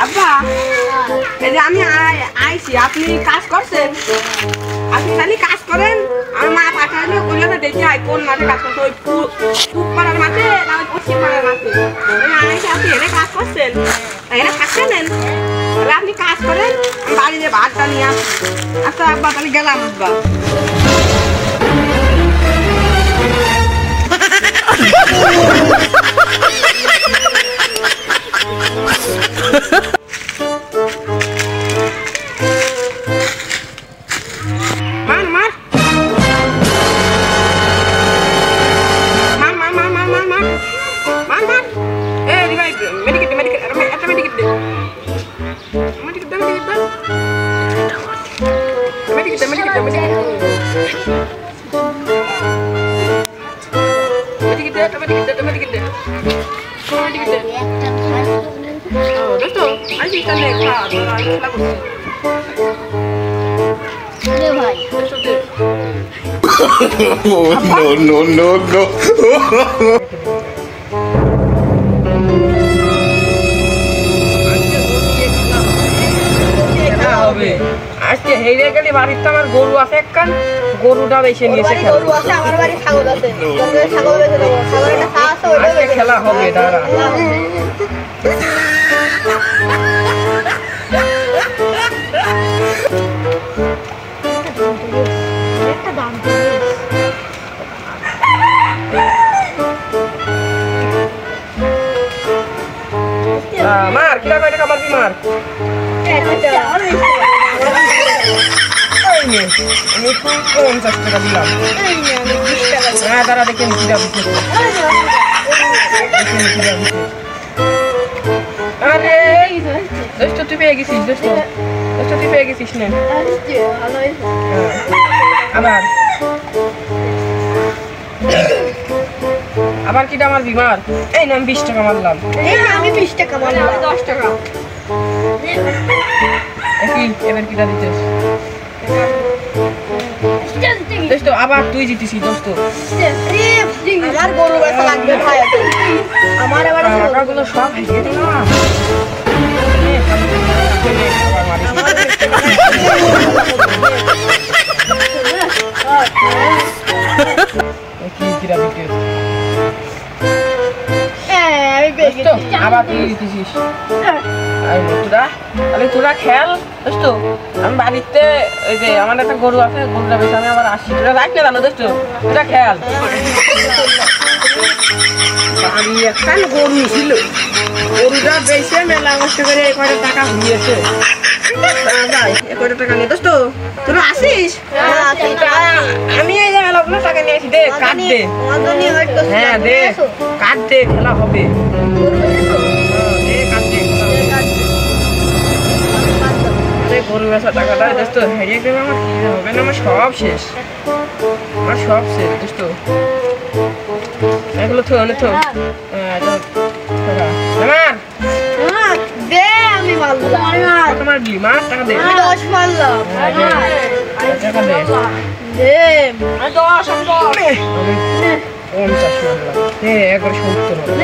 আব্বা এই যে আমি আইছি, আপনি কাজ করছেন? আপনি খালি কাজ করেন, আমার মা পাঠাইলে কইলে দেখি আই কোন মাঠে কাজ করতে, ওই পূব পাড়ার মাঠে না ওই পশ্চিম পাড়ার মাঠে। আইসি আপনি এনে কাজ করছেন, এনে থাকছেন, আপনি কাজ করেন, আমি বাড়িতে ভাতটা নিয়ে আসি। আচ্ছা আব্বা তাহলে গেলাম আব্বা। No. আজকে হেরে গেলে বাড়িতে আমার গরু আছে একখান, গরুটা বেশি নিয়েছে। গরু আছে, আমার বাড়ি ছাগল আছে, ছাগল বেঁচে দেবো, ছাগলের একটা আছে, আজকে খেলা হবে। দাঁড়া মার, কিরা কয় টাকা মারবি? মার আমি 50 টাকা দিলাম। হ্যাঁ দাঁড়া দেখে কিরা দিচ্ছে। আরে দোস্ত তুই পেয়ে গেছিস, দোস্ত তুই পেয়ে গেছিস না? আবার কিটা আমার বিমার? এই না আমি 20 টাকা মারলাম। আমি 20 টাকা মারলাম, 10 টাকা। এবার কিটা দিতেছ? দোস্ত আবার তুই জিতেছিস দোস্ত। আমার গরু বেচা লাগবে ভাই, আমার এবার টাকাগুলো সব ভেঙে দিলাম। আবার তুই জিতেছিস। তাহলে তোরা খেল দোস্ত। আমি বাড়িতে ওই যে আমার একটা গরু আছে, গরুটা বেশি আমি আবার আসি। তোরা রাখ না জানো দোস্ত, তোরা খেল। বাড়ি একখান গরু ছিল, গরুটা বেশি মেলা কষ্ট করে 1 কোটি টাকা হয়েছে। টাকা নিয়ে দোস্ত তোরা আসিস? আমি এই যে মেলাগুলো টাকা নিয়ে আসি। দে কাট দে। হ্যাঁ দে কাট দে, খেলা হবে। গরু বেচা টাকাটা দোস্ত হেরিয়ে গেলে আমার কি হবে না, আমার সব শেষ, আমার সব শেষ দোস্ত। এগুলো থো না থো। কত মারলি? মার টাকা দে। 10 মারলাম। টাকা দে। 10 আমি 50 মারলাম। দে একবার 70 হবে।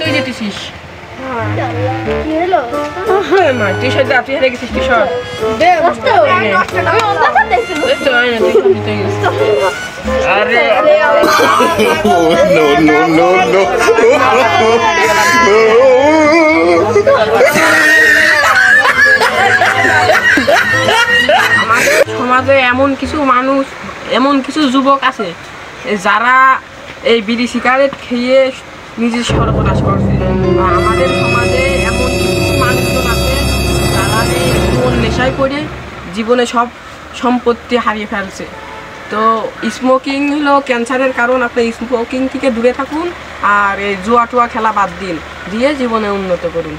তুই জিতেছিস। মা তুই সাথে তুই হেরে গেছিস। তুই সব আরে No. সমাজে এমন কিছু মানুষ, এমন কিছু যুবক আছে যারা এই বিড়ি সিগারেট খেয়ে নিজের সর্বনাশ করছে। আমাদের সমাজে এমন কিছু মানুষজন আছে যারা এই কোন নেশায় করে জীবনে সব সম্পত্তি হারিয়ে ফেলছে। তো স্মোকিং হলো ক্যান্সারের কারণ। আপনি স্মোকিং থেকে দূরে থাকুন আর এই জুয়া টুয়া খেলা বাদ দিন, দিয়ে জীবনে উন্নত করুন।